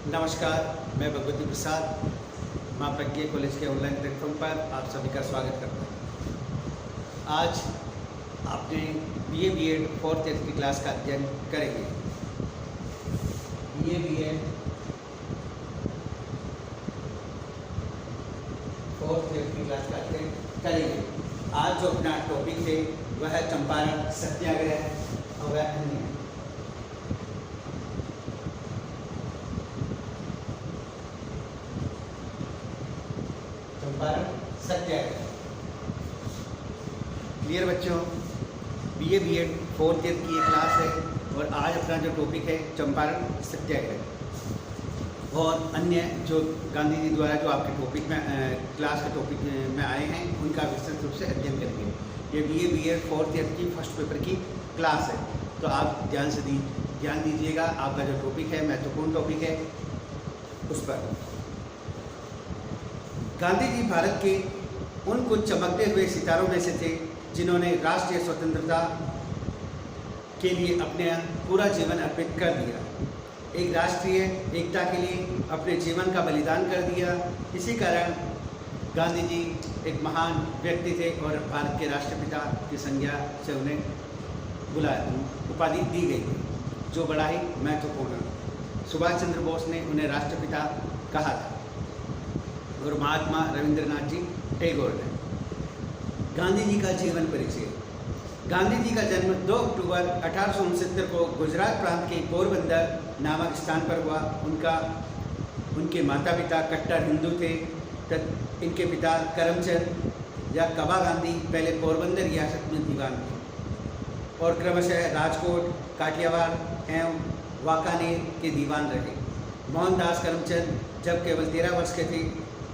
नमस्कार, मैं भगवती प्रसाद माँ प्रज्ञा कॉलेज के ऑनलाइन प्लेटफॉर्म पर आप सभी का स्वागत करता हूँ। आज आपने BA B.Ed फोर्थ ईयर की क्लास का अध्ययन करेंगे। BA B.Ed फोर्थ ईयर की क्लास का अध्ययन करेंगे। आज जो अपना टॉपिक है वह है चंपारण सत्याग्रह और वह अन्य। चंपारण सत्याग्रह। क्लियर बच्चों, BA B.Ed फोर्थ ईयर की ये क्लास है और आज अपना जो टॉपिक है चंपारण सत्याग्रह और अन्य जो गांधी जी द्वारा जो आपके टॉपिक में क्लास के टॉपिक में आए हैं उनका विस्तृत रूप से अध्ययन करेंगे। ये BA B.Ed फोर्थ ईयर की फर्स्ट पेपर की क्लास है, तो आप ध्यान दीजिएगा। आपका जो टॉपिक है महत्वपूर्ण टॉपिक है उस पर। गांधी जी भारत के उन कुछ चमकते हुए सितारों में से थे जिन्होंने राष्ट्रीय स्वतंत्रता के लिए अपने पूरा जीवन अर्पित कर दिया। एक राष्ट्रीय एकता के लिए अपने जीवन का बलिदान कर दिया। इसी कारण गांधी जी एक महान व्यक्ति थे और भारत के राष्ट्रपिता की संज्ञा से उन्हें उपाधि दी गई थी, जो बड़ा ही महत्वपूर्ण। सुभाष चंद्र बोस ने उन्हें राष्ट्रपिता कहा था और महात्मा रविंद्रनाथ जी टैगोर ने। गांधी जी का जीवन परिचय। गांधी जी का जन्म 2 अक्टूबर 1869 को गुजरात प्रांत के पोरबंदर नामक स्थान पर हुआ। उनके माता पिता कट्टर हिंदू थे। इनके पिता करमचंद या कबा गांधी पहले पोरबंदर रियासत में दीवान थे और क्रमशः राजकोट, काठियावाड़ एवं वाकानेर के दीवान रहे। मोहनदास करमचंद जब केवल 13 वर्ष के थे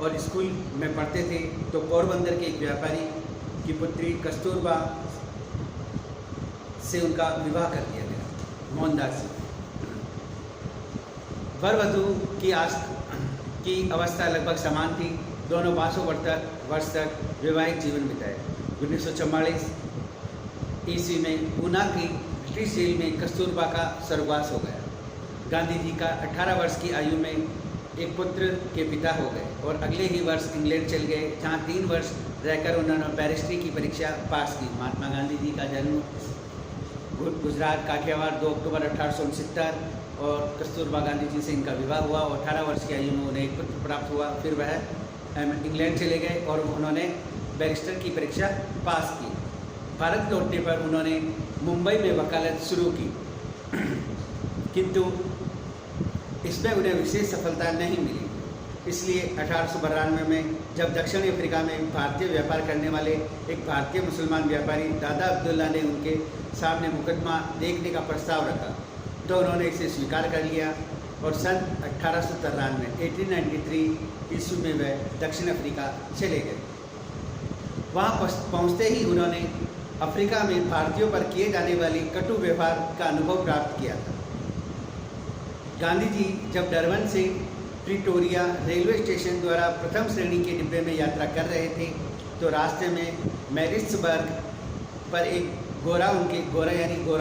और स्कूल में पढ़ते थे तो पोरबंदर के एक व्यापारी की पुत्री कस्तूरबा से उनका विवाह कर दिया गया। मोहनदास से वर वधू की अवस्था लगभग समान थी। दोनों 52 वर्ष तक वैवाहिक जीवन बिताए। 1944 ईस्वी में ऊना की ब्रिटिश जेल में कस्तूरबा का स्वर्गवास हो गया। गांधी जी का 18 वर्ष की आयु में एक पुत्र के पिता हो गए और अगले ही वर्ष इंग्लैंड चल गए, जहाँ 3 वर्ष रहकर उन्होंने बैरिस्ट्री की परीक्षा पास की। महात्मा गांधी जी का जन्म गुजरात काठियावाड़ 2 अक्टूबर 1869 और कस्तूरबा गांधी जी से इनका विवाह हुआ और 18 वर्ष की आयु में उन्हें एक पुत्र प्राप्त हुआ। फिर वह इंग्लैंड चले गए और उन्होंने बैरिस्टर की परीक्षा पास की। भारत लौटने पर उन्होंने मुंबई में वकालत शुरू की, किंतु इसमें उन्हें विशेष सफलता नहीं मिली। इसलिए 1892 में जब दक्षिण अफ्रीका में भारतीय व्यापार करने वाले एक भारतीय मुसलमान व्यापारी दादा अब्दुल्ला ने उनके सामने मुकदमा देखने का प्रस्ताव रखा तो उन्होंने इसे स्वीकार कर लिया और सन 1893 ईस्वी में वह दक्षिण अफ्रीका चले गए। वहाँ पहुँचते ही उन्होंने अफ्रीका में भारतीयों पर किए जाने वाली कटु व्यवहार का अनुभव प्राप्त किया था। गांधी जी जब डरबन से प्रिटोरिया रेलवे स्टेशन द्वारा प्रथम श्रेणी के डिब्बे में यात्रा कर रहे थे तो रास्ते में मैरिट्सबर्ग पर एक गोरा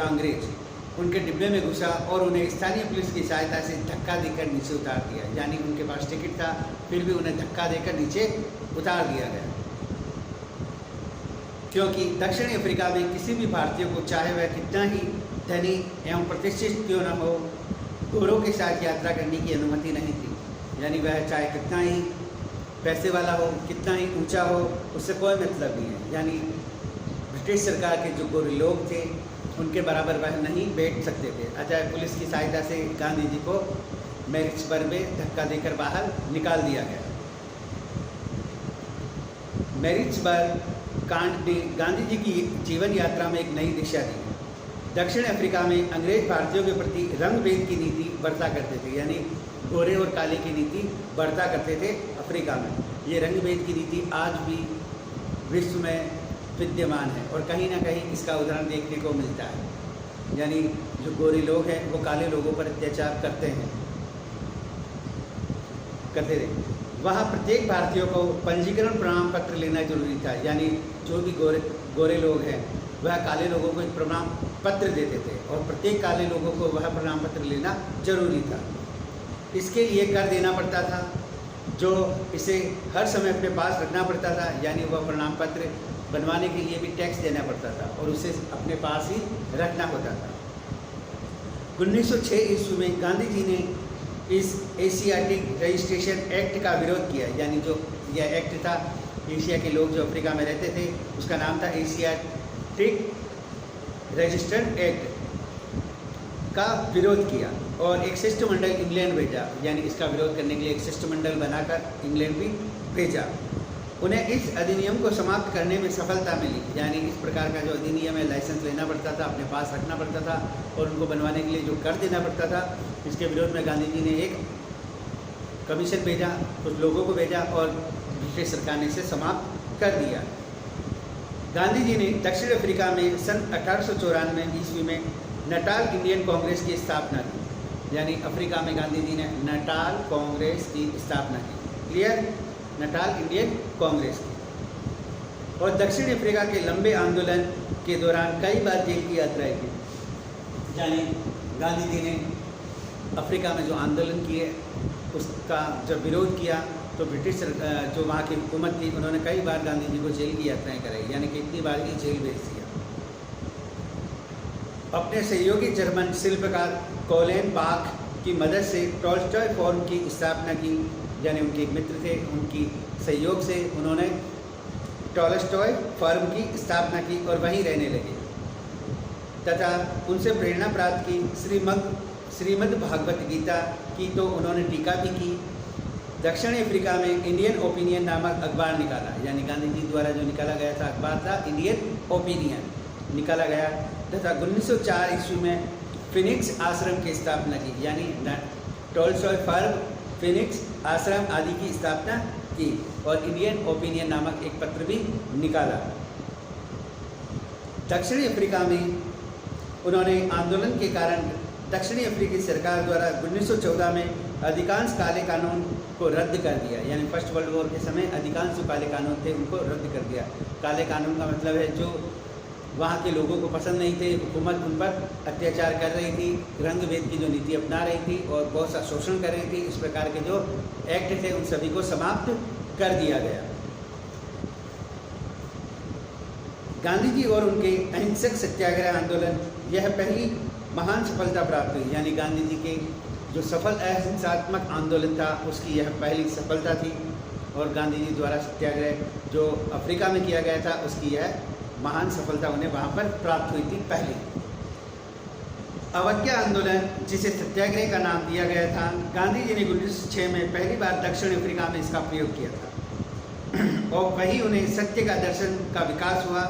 अंग्रेज उनके डिब्बे में घुसा और उन्हें स्थानीय पुलिस की सहायता से धक्का देकर नीचे उतार दिया। यानी उनके पास टिकट था, फिर भी उन्हें धक्का देकर नीचे उतार दिया गया, क्योंकि दक्षिण अफ्रीका में किसी भी भारतीय को, चाहे वह कितना ही धनी एवं प्रतिष्ठित क्यों न हो, गोरों के साथ यात्रा करने की अनुमति नहीं थी। यानी वह चाहे कितना ही पैसे वाला हो, कितना ही ऊंचा हो, उससे कोई मतलब नहीं है। यानी ब्रिटिश सरकार के जो गोरे लोग थे उनके बराबर वह नहीं बैठ सकते थे। अतः पुलिस की सहायता से गांधी जी को मैरिट्सबर्ग में धक्का देकर बाहर निकाल दिया गया। मैरिट्सबर्ग कांड ने गांधी जी की जीवन यात्रा में एक नई दिशा दी। दक्षिण अफ्रीका में अंग्रेज भारतीयों के प्रति रंग भेद की नीति बरता करते थे, यानी गोरे और काले की नीति बरता करते थे अफ्रीका में। ये रंग भेद की नीति आज भी विश्व में विद्यमान है और कहीं ना कहीं इसका उदाहरण देखने को मिलता है। यानी जो गोरे लोग हैं वो काले लोगों पर अत्याचार करते थे। वहाँ प्रत्येक भारतीय को पंजीकरण प्रमाण पत्र लेना जरूरी था। यानी जो भी गोरे लोग हैं वह काले लोगों को एक प्रमाण पत्र देते थे और प्रत्येक काले लोगों को वह प्रमाण पत्र लेना जरूरी था। इसके लिए कर देना पड़ता था, जो इसे हर समय अपने पास रखना पड़ता था, यानी वह प्रमाण पत्र बनवाने के लिए भी टैक्स देना पड़ता था और उसे अपने पास ही रखना होता था। 1906 ईस्वी में गांधी जी ने इस एशियाटिक रजिस्ट्रेशन एक्ट का विरोध किया, यानी जो यह एक्ट था, एशिया के लोग जो अफ्रीका में रहते थे उसका नाम था एशियाटिक रजिस्टर्ड एक्ट का विरोध किया और एक शिष्टमंडल इंग्लैंड भेजा, यानी इसका विरोध करने के लिए एक शिष्टमंडल बनाकर इंग्लैंड भी भेजा। उन्हें इस अधिनियम को समाप्त करने में सफलता मिली, यानी इस प्रकार का जो अधिनियम है, लाइसेंस लेना पड़ता था, अपने पास रखना पड़ता था और उनको बनवाने के लिए जो कर देना पड़ता था, इसके विरोध में गांधी जी ने एक कमीशन भेजा, कुछ लोगों को भेजा और ब्रिटिश सरकार ने इसे समाप्त कर दिया। गांधी जी ने दक्षिण अफ्रीका में सन 1894 ईस्वी में नटाल इंडियन कांग्रेस की स्थापना की, यानी अफ्रीका में गांधी जी ने नटाल कांग्रेस की स्थापना की। क्लियर? नटाल इंडियन कांग्रेस की। और दक्षिण अफ्रीका के लंबे आंदोलन के दौरान कई बार जेल की यात्राएं की, यानी गांधी जी ने अफ्रीका में जो आंदोलन किए उसका जब विरोध किया तो ब्रिटिश जो वहाँ की हुकूमत थी उन्होंने कई बार गांधी जी को जेल की यात्राएं कराई, यानी कि इतनी बार ही जेल भेज दिया। अपने सहयोगी जर्मन शिल्पकार कोलेन बाख की मदद से टॉल्स्टॉय फॉर्म की स्थापना की, यानी उनके एक मित्र थे, उनकी सहयोग से उन्होंने टॉल्स्टॉय फॉर्म की स्थापना की और वहीं रहने लगे तथा उनसे प्रेरणा प्राप्त की। श्रीमद् भागवत गीता की तो उन्होंने टीका भी की। दक्षिण अफ्रीका में इंडियन ओपिनियन नामक अखबार निकाला, यानी गांधी जी द्वारा जो निकाला गया था अखबार था इंडियन ओपिनियन निकाला गया तथा 1904 ईस्वी में फिनिक्स आश्रम की स्थापना की, यानी टॉल्स्टॉय फॉर्म, फिनिक्स आश्रम आदि की स्थापना की और इंडियन ओपिनियन नामक एक पत्र भी निकाला। दक्षिणी अफ्रीका में उन्होंने आंदोलन के कारण दक्षिणी अफ्रीकी सरकार द्वारा 1914 में अधिकांश काले कानून को रद्द कर दिया, यानी फर्स्ट वर्ल्ड वॉर के समय अधिकांश जो काले कानून थे उनको रद्द कर दिया। काले कानून का मतलब है जो वहाँ के लोगों को पसंद नहीं थे, हुकूमत उन पर अत्याचार कर रही थी, रंग भेद की जो नीति अपना रही थी और बहुत सा शोषण कर रही थी, इस प्रकार के जो एक्ट थे उन सभी को समाप्त कर दिया गया। गांधी जी और उनके अहिंसक सत्याग्रह आंदोलन यह पहली महान सफलता प्राप्त हुई, यानी गांधी जी के जो सफल अहिंसात्मक आंदोलन था उसकी यह पहली सफलता थी और गांधी जी द्वारा सत्याग्रह जो अफ्रीका में किया गया था उसकी यह महान सफलता उन्हें वहाँ पर प्राप्त हुई थी। पहली अवज्ञा आंदोलन, जिसे सत्याग्रह का नाम दिया गया था, गांधी जी ने 1906 में पहली बार दक्षिण अफ्रीका में इसका प्रयोग किया था और वहीं उन्हें सत्य का दर्शन का विकास हुआ।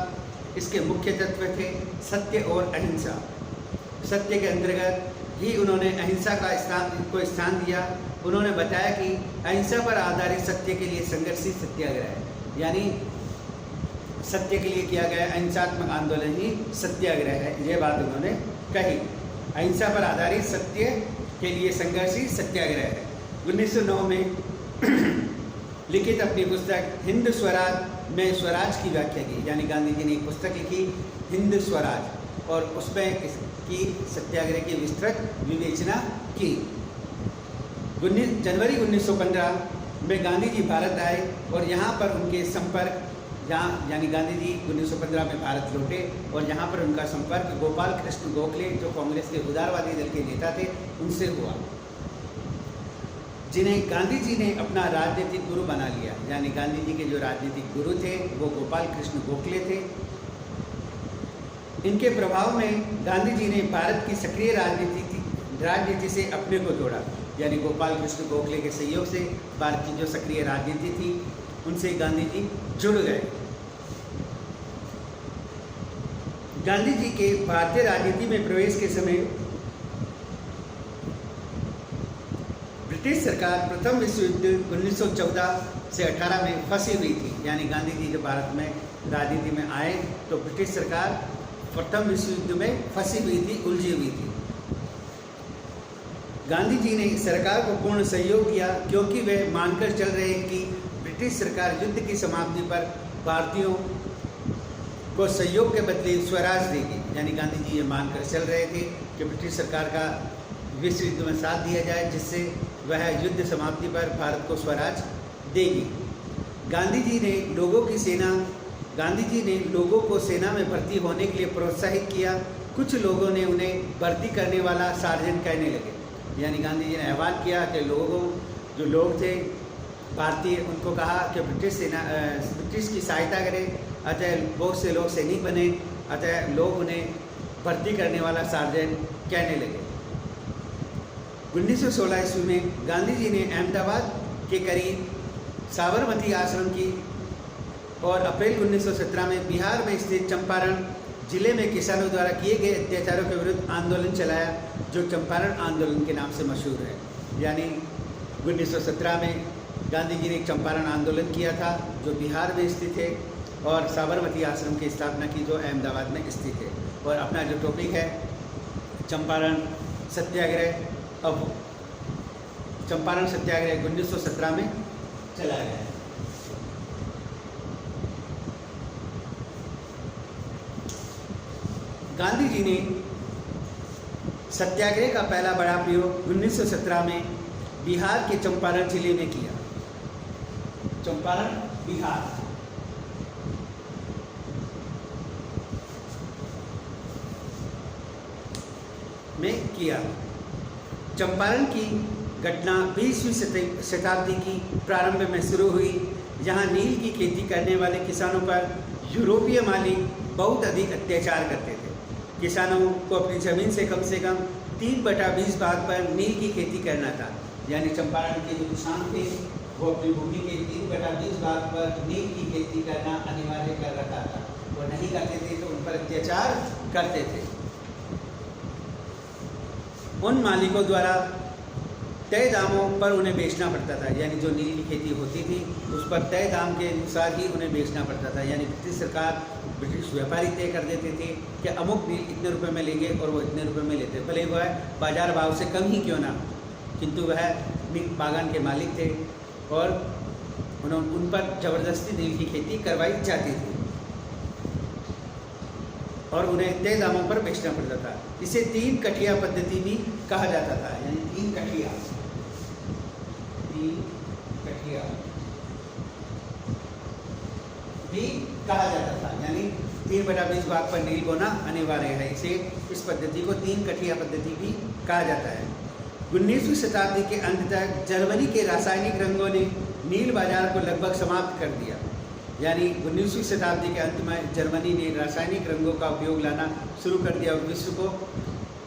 इसके मुख्य तत्व थे सत्य और अहिंसा। सत्य के अंतर्गत ही उन्होंने अहिंसा का स्थान दिया। उन्होंने बताया कि अहिंसा पर आधारित सत्य के लिए संघर्षित सत्याग्रह है, यानी सत्य के लिए किया गया अहिंसात्मक आंदोलन ही सत्याग्रह है, ये बात उन्होंने कही। अहिंसा पर आधारित सत्य के लिए संघर्षित सत्याग्रह है। 1909 में लिखित अपनी पुस्तक हिंद स्वराज में स्वराज की व्याख्या की, यानी गांधी जी ने एक पुस्तक लिखी हिंद स्वराज और उसमें इसकी सत्याग्रह की विस्तृत विवेचना की। जनवरी 1915 में गांधी जी भारत आए और यहाँ पर उनके संपर्क यानी गांधी जी 1915 में भारत लौटे और यहाँ पर उनका संपर्क गोपाल कृष्ण गोखले जो कांग्रेस के उदारवादी दल के नेता थे उनसे हुआ, जिन्हें गांधी जी ने अपना राजनीतिक गुरु बना लिया। यानी गांधी जी के जो राजनीतिक गुरु थे वो गोपाल कृष्ण गोखले थे। इनके प्रभाव में गांधी जी ने भारत की सक्रिय राजनीति से अपने को जोड़ा, यानी गोपाल कृष्ण गोखले के सहयोग से भारत की जो सक्रिय राजनीति थी उनसे गांधी जी जुड़ गए। गांधी जी के भारतीय राजनीति में प्रवेश के समय ब्रिटिश सरकार प्रथम विश्व युद्ध 1914 से 18 में फंसी हुई थी। यानी गांधी जी जब भारत में राजनीति में आए तो ब्रिटिश सरकार प्रथम विश्व युद्ध में फंसी हुई थी, उलझी हुई थी। गांधी जी ने सरकार को पूर्ण सहयोग किया क्योंकि वे मानकर चल रहे कि ब्रिटिश सरकार युद्ध की समाप्ति पर भारतीयों को सहयोग के बदले स्वराज देगी। यानी गांधी जी ये मानकर चल रहे थे कि ब्रिटिश सरकार का विश्व युद्ध में साथ दिया जाए, जिससे वह युद्ध समाप्ति पर भारत को स्वराज देगी। गांधी जी ने लोगों को सेना में भर्ती होने के लिए प्रोत्साहित किया। कुछ लोगों ने उन्हें भर्ती करने वाला सार्जेंट कहने लगे। यानी गांधी जी ने आह्वान किया कि जो लोग थे भारतीय, उनको कहा कि ब्रिटिश की सहायता करें। अतः बहुत से लोग सैनिक बने, अतः लोग उन्हें भर्ती करने वाला सार्जेंट कहने लगे। 1916 ईस्वी में गांधी जी ने अहमदाबाद के करीब साबरमती आश्रम की और अप्रैल 1917 में बिहार में स्थित चंपारण जिले में किसानों द्वारा किए गए अत्याचारों के विरुद्ध आंदोलन चलाया, जो चंपारण आंदोलन के नाम से मशहूर है। यानी 1917 में गांधी जी ने एक चंपारण आंदोलन किया था जो बिहार में स्थित है, और साबरमती आश्रम की स्थापना की जो अहमदाबाद में स्थित है। और अपना जो टॉपिक है चंपारण सत्याग्रह, अब चंपारण सत्याग्रह 1917 में चलाया गया। गांधी जी ने सत्याग्रह का पहला बड़ा प्रयोग 1917 में बिहार के चंपारण जिले में किया। चंपारण बिहार में किया। चंपारण की घटना 20वीं शताब्दी की प्रारंभ में शुरू हुई, जहां नील की खेती करने वाले किसानों पर यूरोपीय मालिक बहुत अधिक अत्याचार करते थे। किसानों को अपनी ज़मीन से कम 3/20 भाग पर नील की खेती करना था। यानी चंपारण के जो किसान थे वो अपनी भूमि के 3/20 भाग पर नील की खेती करना अनिवार्य कर रखा था। वो नहीं करते थे तो उन पर अत्याचार करते थे। उन मालिकों द्वारा तय दामों पर उन्हें बेचना पड़ता था। यानी जो नील की खेती होती थी उस पर तय दाम के अनुसार ही उन्हें बेचना पड़ता था। यानी ब्रिटिश सरकार, ब्रिटिश व्यापारी तय कर देते थे कि अमुक नील इतने रुपए में लेंगे और वो इतने रुपए में लेते, भले वह बाजार भाव से कम ही क्यों ना, किंतु वह नील बागान के मालिक थे और उन पर ज़बरदस्ती नील की खेती करवाई जाती थी और उन्हें तय दामों पर बेचना पड़ता था। इसे 3 कठिया पद्धति भी कहा जाता था। यानी 3 कठिया भी कहा जाता था। यानी 3/20 भाग पर नील बोना अनिवार्य है। इस पद्धति को 3 कठिया पद्धति भी कहा जाता है। 19वीं शताब्दी के अंत तक जर्मनी के रासायनिक रंगों ने नील बाजार को लगभग समाप्त कर दिया। यानी 19वीं शताब्दी के अंत में जर्मनी ने रासायनिक रंगों का उपयोग लाना शुरू कर दिया और विश्व को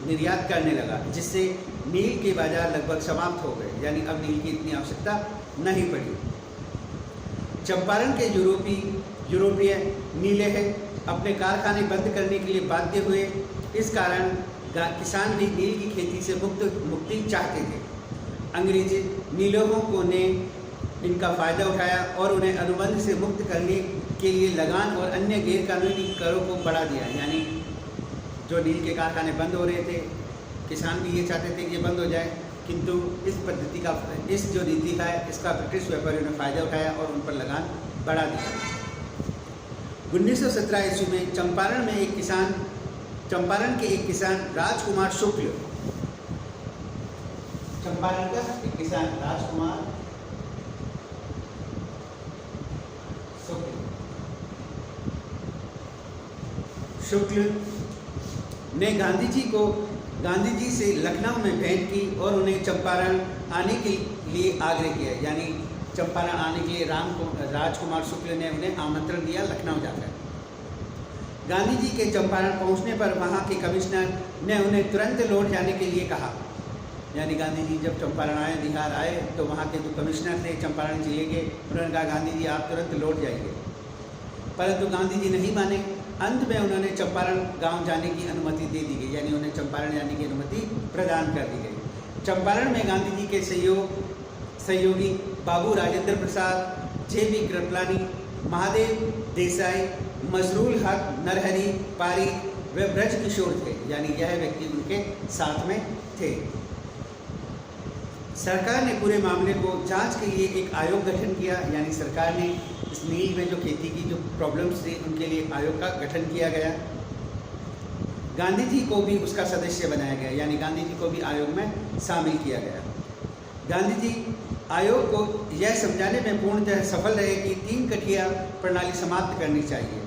निर्यात करने लगा, जिससे नील के बाजार लगभग समाप्त हो गए। यानी अब नील की इतनी आवश्यकता नहीं पड़ी। चंपारण के यूरोपीय नीले अपने कारखाने बंद करने के लिए बाध्य हुए। इस कारण किसान भी नील की खेती से मुक्ति चाहते थे। अंग्रेजी नीलों ने इनका फ़ायदा उठाया और उन्हें अनुबंध से मुक्त करने के लिए लगान और अन्य गैरकानूनी करों को बढ़ा दिया। यानी जो नील के कारखाने बंद हो रहे थे, किसान भी ये चाहते थे कि ये बंद हो जाए, किंतु इस जो नीति है इसका ब्रिटिश व्यापारियों ने फ़ायदा उठाया और उन पर लगान बढ़ा दिया। 1917 ईस्वी में चंपारण के एक किसान राजकुमार शुक्ल, चंपारण का एक किसान राजकुमार शुक्ल ने गांधी जी से लखनऊ में भेंट की और उन्हें चंपारण आने के लिए आग्रह किया। यानी चंपारण आने के लिए राजकुमार शुक्ल ने उन्हें आमंत्रण दिया लखनऊ जाकर। गांधी जी के चंपारण पहुंचने पर वहां के कमिश्नर ने उन्हें तुरंत लौट जाने के लिए कहा। यानी गांधी जी जब चंपारण आए, बिहार आए, तो वहां के जो कमिश्नर थे चंपारण जिले के, उन्होंने कहा गांधी जी आप तुरंत लौट जाइए, परंतु गांधी जी नहीं माने। अंत में उन्होंने चंपारण गांव जाने की अनुमति दे दी गई। यानी उन्हें चंपारण जाने की अनुमति प्रदान कर दी गई। चंपारण में गांधी जी के सहयोगी बाबू राजेंद्र प्रसाद, जे.बी. कृपलानी, महादेव देसाई, मजरूल हक, नरहरि पारिक व ब्रज किशोर थे। यानी यह व्यक्ति उनके साथ में थे। सरकार ने पूरे मामले को जांच के लिए एक आयोग गठन किया। यानी सरकार ने इस नील में जो खेती की जो प्रॉब्लम्स थी उनके लिए आयोग का गठन किया गया। गांधी जी को भी उसका सदस्य बनाया गया, यानी गांधी जी को भी आयोग में शामिल किया गया। गांधी जी आयोग को यह समझाने में पूर्णतः सफल रहे कि 3 कठिया प्रणाली समाप्त करनी चाहिए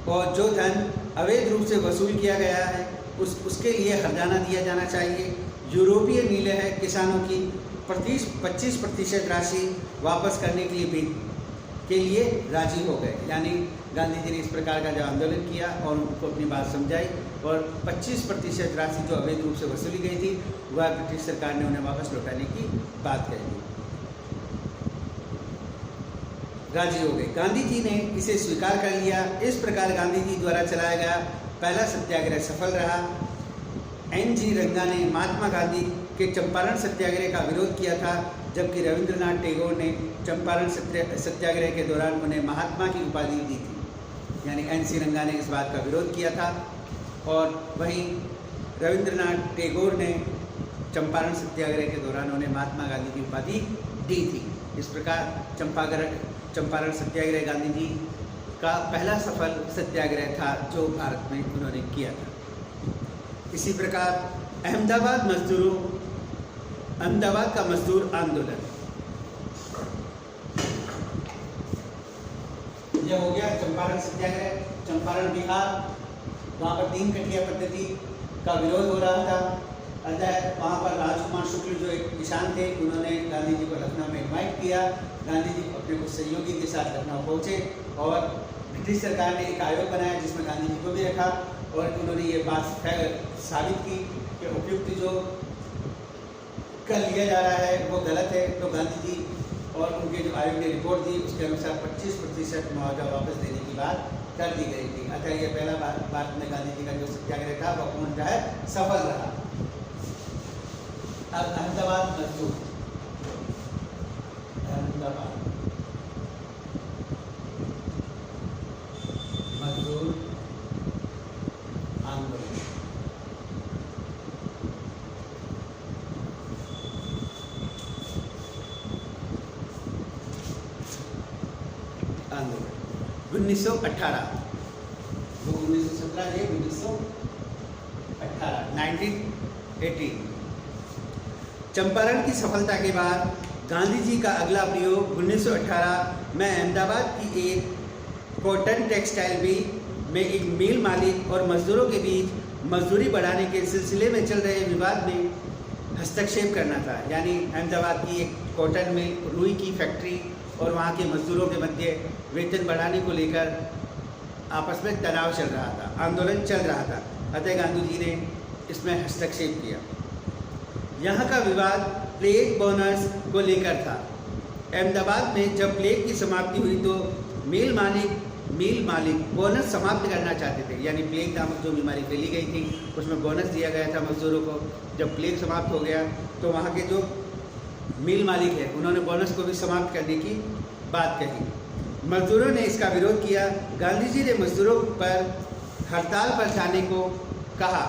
और जो धन अवैध रूप से वसूल किया गया है उसके लिए हर्जाना दिया जाना चाहिए। यूरोपीय नीले है किसानों की 25% राशि वापस करने के लिए राजी हो गए। यानी गांधी जी ने इस प्रकार का जो आंदोलन किया और उनको अपनी बात समझाई और 25% राशि जो अवैध रूप से वसूली गई थी वह ब्रिटिश सरकार ने उन्हें वापस लौटाने की बात कही थी, राजी हो गए। गांधी जी ने इसे स्वीकार कर लिया। इस प्रकार गांधी जी द्वारा चलाया गया पहला सत्याग्रह सफल रहा। एन.जी. रंगा ने महात्मा गांधी के चंपारण सत्याग्रह का विरोध किया था, जबकि रविंद्रनाथ टैगोर ने चंपारण सत्याग्रह के दौरान उन्हें महात्मा की उपाधि दी थी। यानी एन.सी. रंगा ने इस बात का विरोध किया था और वहीं रविंद्रनाथ टैगोर ने चंपारण सत्याग्रह के दौरान उन्हें महात्मा गांधी की उपाधि दी थी। इस प्रकार चंपारण सत्याग्रह गांधी जी का पहला सफल सत्याग्रह था जो भारत में उन्होंने किया था। इसी प्रकार अहमदाबाद का मजदूर आंदोलन, यह हो गया चंपारण सत्याग्रह। चंपारण बिहार, वहाँ पर 3 कठिया पद्धति का विरोध हो रहा था। अतः वहाँ पर राजकुमार शुक्ल जो एक किसान थे उन्होंने गांधी जी को लखनऊ में इन्वाइट किया। गांधी जी अपने कुछ सहयोगी के साथ लखनऊ पहुँचे और ब्रिटिश सरकार ने एक आयोग बनाया जिसमें गांधी जी को भी रखा और उन्होंने ये बात साबित की कि उपयुक्त जो कर लिया जा रहा है वो गलत है। तो गांधी जी और उनके जो आयोग ने रिपोर्ट दी उसके अनुसार 25% मुआवजा वापस देने की बात कर दी गई थी। अतः यह पहला भारत में गांधी जी का जो सत्याग्रह था वह पूर्णतः सफल रहा। अब अहमदाबाद मजदूर आंदोलन, आंदोलन 1918, वो 1917 है, 1918 1918। चंपारण की सफलता के बाद गांधी जी का अगला प्रयोग 1918 में अहमदाबाद की एक कॉटन टेक्सटाइल में एक मिल मालिक और मजदूरों के बीच मजदूरी बढ़ाने के सिलसिले में चल रहे विवाद में हस्तक्षेप करना था। यानी अहमदाबाद की एक कॉटन में रुई की फैक्ट्री और वहाँ के मजदूरों के मध्य वेतन बढ़ाने को लेकर आपस में तनाव चल रहा था, आंदोलन चल रहा था। अतः गांधी जी ने इसमें हस्तक्षेप किया। यहाँ का विवाद प्लेग बोनस को लेकर था। अहमदाबाद में जब प्लेग की समाप्ति हुई तो मिल मालिक बोनस समाप्त करना चाहते थे। यानी प्लेग नामक जो बीमारी फैली गई थी उसमें बोनस दिया गया था मजदूरों को। जब प्लेग समाप्त हो गया तो वहाँ के जो मिल मालिक है उन्होंने बोनस को भी समाप्त करने की बात कही। मजदूरों ने इसका विरोध किया। गांधी जी ने मजदूरों पर हड़ताल पर जाने को कहा।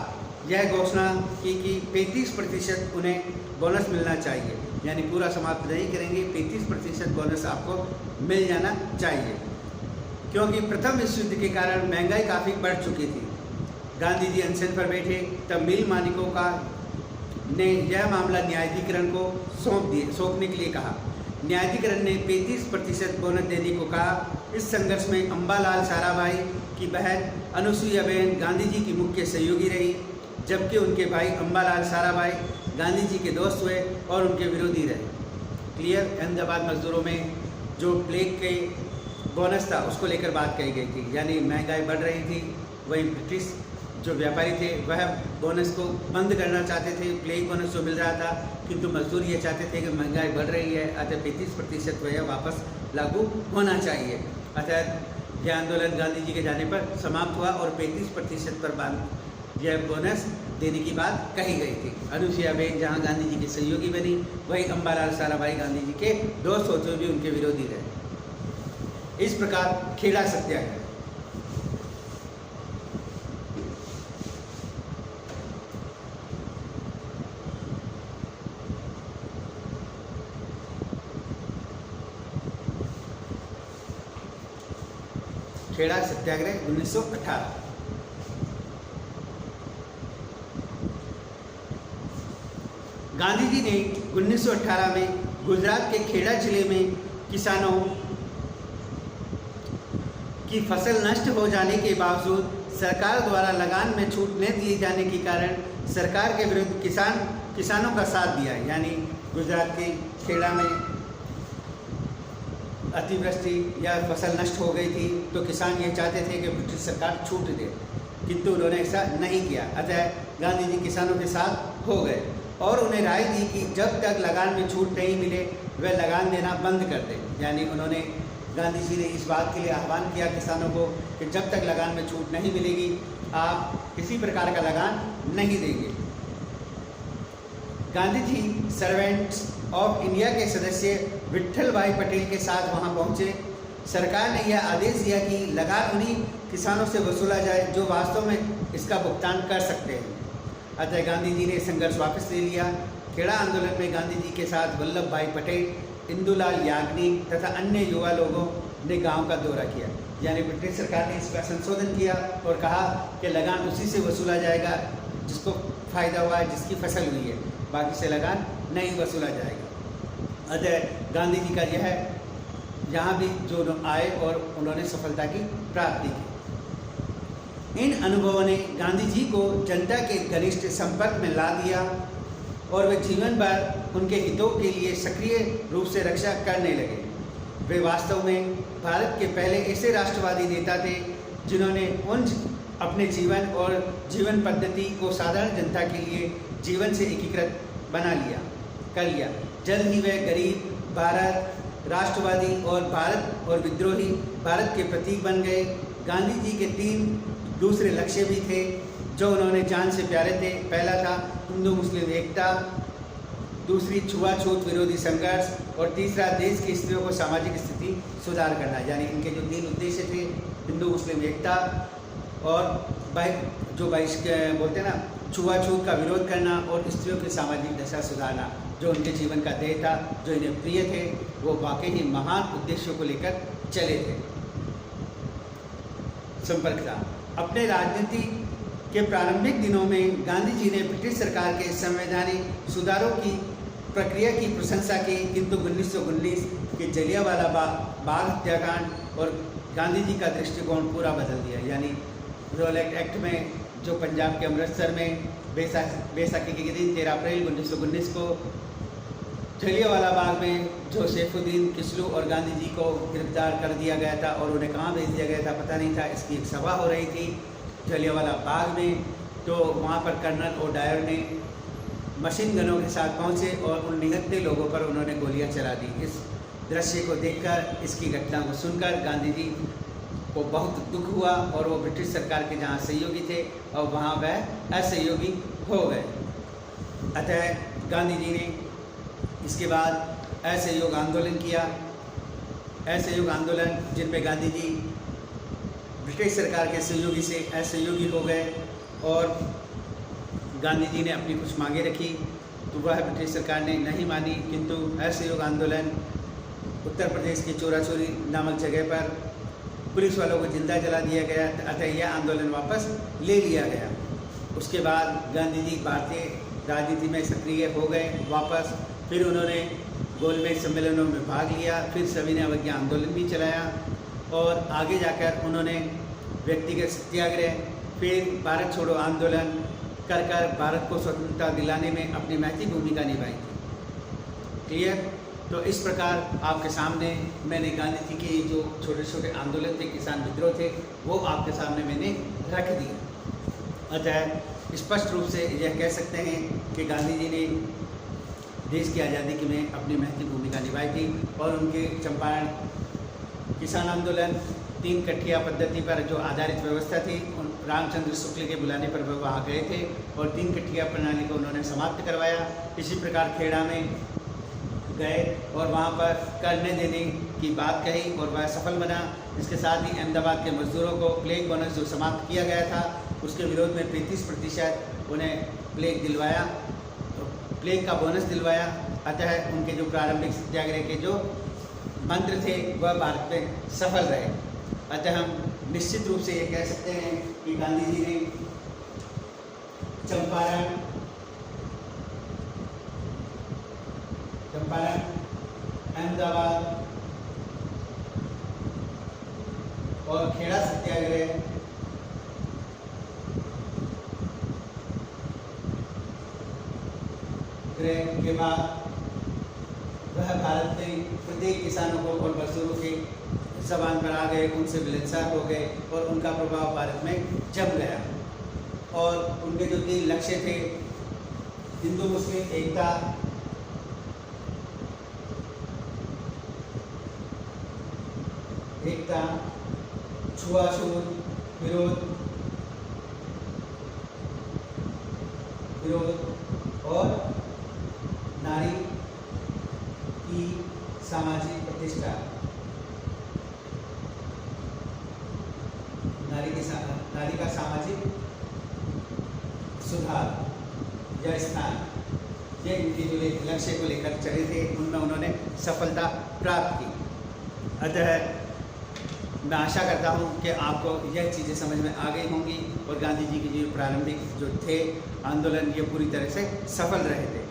यह घोषणा की कि 35% उन्हें बोनस मिलना चाहिए, यानी पूरा समाप्त नहीं करेंगे, 35% बोनस आपको मिल जाना चाहिए, क्योंकि प्रथम विश्व युद्ध के कारण महंगाई काफ़ी बढ़ चुकी थी। गांधी जी अनशन पर बैठे तब मिल मालिकों ने यह मामला न्यायाधिकरण को सौंपने के लिए कहा। न्यायाधिकरण ने 35% बोनस देने को कहा। इस संघर्ष में अम्बालाल साराभाई की बहन अनुसुईयाबेन गांधी जी की मुख्य सहयोगी रही, जबकि उनके भाई अम्बालाल साराभाई गांधी जी के दोस्त हुए और उनके विरोधी रहे। क्लियर। अहमदाबाद मजदूरों में जो प्लेग के बोनस था उसको लेकर बात कही गई थी, यानी महंगाई बढ़ रही थी। वहीं ब्रिटिश जो व्यापारी थे वह बोनस को बंद करना चाहते थे, प्लेग बोनस जो मिल रहा था, किंतु मजदूर ये चाहते थे कि महंगाई बढ़ रही है, अतः 35% वह वापस लागू होना चाहिए। अतः यह आंदोलन गांधी जी के जाने पर समाप्त हुआ और 35% पर यह बोनस देने की बात कही गई थी। अनुसुईयाबेन जहाँ गांधी जी की सहयोगी बनी, वही अम्बालाल साराभाई गांधी जी के दोस्त होते हुए भी उनके विरोधी रहे। इस प्रकार खेड़ा सत्याग्रह। खेड़ा सत्याग्रह 1918। गांधी जी ने 1918 में गुजरात के खेड़ा जिले में किसानों की फसल नष्ट हो जाने के बावजूद सरकार द्वारा लगान में छूट न दिए जाने के कारण सरकार के विरुद्ध किसानों का साथ दिया। यानी गुजरात के खेड़ा में अतिवृष्टि या फसल नष्ट हो गई थी तो किसान ये चाहते थे कि ब्रिटिश सरकार छूट दे, किंतु उन्होंने ऐसा नहीं किया। अतः गांधी जी किसानों के साथ हो गए और उन्हें राय दी कि जब तक लगान में छूट नहीं मिले वह लगान देना बंद कर दें। यानी उन्होंने गांधी जी ने इस बात के लिए आह्वान किया किसानों को कि जब तक लगान में छूट नहीं मिलेगी आप किसी प्रकार का लगान नहीं देंगे। Gandhi ji servants of India के सदस्य विट्ठल भाई पटेल के साथ वहां पहुंचे। सरकार ने यह आदेश दिया कि लगान उन्हीं किसानों से वसूला जाए जो वास्तव में इसका भुगतान कर सकते हैं। अतः गांधी जी ने संघर्ष वापस ले लिया। खेड़ा आंदोलन में गांधी जी के साथ वल्लभ भाई पटेल, इंदुलाल याग्निक तथा अन्य युवा लोगों ने गांव का दौरा किया। यानी ब्रिटिश सरकार ने इसका संशोधन किया और कहा कि लगान उसी से वसूला जाएगा जिसको फ़ायदा हुआ है, जिसकी फसल हुई है, बाकी से लगान नहीं वसूला जाएगा। अतः गांधी जी का यह यहाँ भी जो आए और उन्होंने सफलता की प्राप्ति की। इन अनुभवों ने गांधी जी को जनता के घनिष्ठ संपर्क में ला दिया और वे जीवन भर उनके हितों के लिए सक्रिय रूप से रक्षा करने लगे। वे वास्तव में भारत के पहले ऐसे राष्ट्रवादी नेता थे जिन्होंने अपने जीवन और जीवन पद्धति को साधारण जनता के लिए जीवन से एकीकृत कर लिया। जल्द ही वे गरीब भारत, राष्ट्रवादी और भारत और विद्रोही भारत के प्रतीक बन गए। गांधी जी के 3 दूसरे लक्ष्य भी थे जो उन्होंने जान से प्यारे थे। पहला था हिंदू मुस्लिम एकता, दूसरी छुआछूत विरोधी संघर्ष और तीसरा देश की स्त्रियों को सामाजिक स्थिति सुधार करना। यानी इनके जो 3 उद्देश्य थे, हिंदू मुस्लिम एकता और बोलते ना छुआछूत का विरोध करना और स्त्रियों की सामाजिक दशा सुधारना, जो उनके जीवन का ध्येय था, जो इन्हें प्रिय थे, वो वाकई ही महान उद्देश्यों को लेकर चले थे। संपर्क था। अपने राजनीति के प्रारंभिक दिनों में गांधी जी ने ब्रिटिश सरकार के संवैधानिक सुधारों की प्रक्रिया की प्रशंसा की, किंतु 1919 के जलियांवाला बाग हत्याकांड और गांधी जी का दृष्टिकोण पूरा बदल दिया। यानी रोलेक्ट एक्ट में जो पंजाब के अमृतसर में बैसाखी के दिन 13 अप्रैल 1919 को जलियांवाला बाग में जो सैफुद्दीन किस्लू और गांधी जी को गिरफ्तार कर दिया गया था और उन्हें कहाँ भेज दिया गया था पता नहीं था। इसकी एक सभा हो रही थी जलियांवाला बाग में, तो वहाँ पर कर्नल और डायर ने मशीन गनों के साथ पहुँचे और उन निहत्थे लोगों पर उन्होंने गोलियाँ चला दी। इस दृश्य को देखकर, इसकी घटना को सुनकर गांधी जी को बहुत दुख हुआ और वो ब्रिटिश सरकार के जहाँ सहयोगी थे और वहाँ वह असहयोगी हो गए। अतः गांधी जी ने इसके बाद असहयोग आंदोलन किया। असहयोग आंदोलन जिनमें गांधी जी ब्रिटिश सरकार के सहयोगी से असहयोगी हो गए और गांधी जी ने अपनी कुछ मांगे रखी तो वह ब्रिटिश सरकार ने नहीं मानी, किंतु असहयोग आंदोलन उत्तर प्रदेश के चोराचोरी नामक जगह पर पुलिस वालों को जिंदा जला दिया गया। अतः यह आंदोलन वापस ले लिया गया। उसके बाद गांधी जी भारतीय राजनीति में सक्रिय हो गए वापस। फिर उन्होंने गोलमेज सम्मेलनों में भाग लिया, फिर सविनय अवज्ञा आंदोलन भी चलाया और आगे जाकर उन्होंने व्यक्तिगत सत्याग्रह, फिर भारत छोड़ो आंदोलन कर भारत को स्वतंत्रता दिलाने में अपनी महती भूमिका निभाई थी। क्लियर? तो इस प्रकार आपके सामने मैंने गांधी जी के जो छोटे छोटे आंदोलन थे, किसान विद्रोह थे, वो आपके सामने मैंने रख दिए। अतः स्पष्ट रूप से यह कह सकते हैं कि गांधी जी ने देश की आज़ादी की में अपनी महती भूमिका निभाई थी और उनके चंपारण किसान आंदोलन 3 कठिया पद्धति पर जो आधारित व्यवस्था थी, रामचंद्र शुक्ल के बुलाने पर वह वहाँ गए थे और 3 कठिया प्रणाली को उन्होंने समाप्त करवाया। इसी प्रकार खेड़ा में गए और वहाँ पर करने देने की बात कही और वह सफल बना। इसके साथ ही अहमदाबाद के मजदूरों को प्लेग बोनस जो समाप्त किया गया था उसके विरोध में 35% उन्हें प्लेग का बोनस दिलवाया। अतः उनके जो प्रारंभिक सत्याग्रह के जो मंत्र थे वह भारत में सफल रहे। अतः हम निश्चित रूप से ये कह सकते हैं कि गांधी जी ने चंपारण चंपारण, अहमदाबाद और खेड़ा सत्याग्रह के बाद वह भारत में प्रत्येक किसानों को और मजदूरों के जबान पर आ गए, उनसे मिलनसार हो गए और उनका प्रभाव भारत में जम गया। और उनके जो 3 लक्ष्य थे, हिंदू मुस्लिम एकता, छुआछूत विरोध और नारी की सामाजिक प्रतिष्ठा, नारी का सामाजिक सुधार या स्थान, ये इनके जो लक्ष्य को लेकर चले थे, उनमें उन्होंने सफलता प्राप्त की। अतः मैं आशा करता हूँ कि आपको यह चीज़ें समझ में आ गई होंगी और गांधी जी की जो प्रारंभिक जो थे आंदोलन, ये पूरी तरह से सफल रहे थे।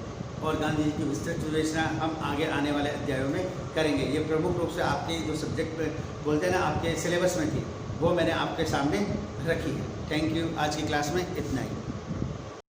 और गांधी जी की विस्तृत विवेचना हम आगे आने वाले अध्यायों में करेंगे। ये प्रमुख रूप से आपके जो सब्जेक्ट बोलते हैं ना, आपके सिलेबस में थी, वो मैंने आपके सामने रखी है। Thank you. आज की क्लास में इतना ही।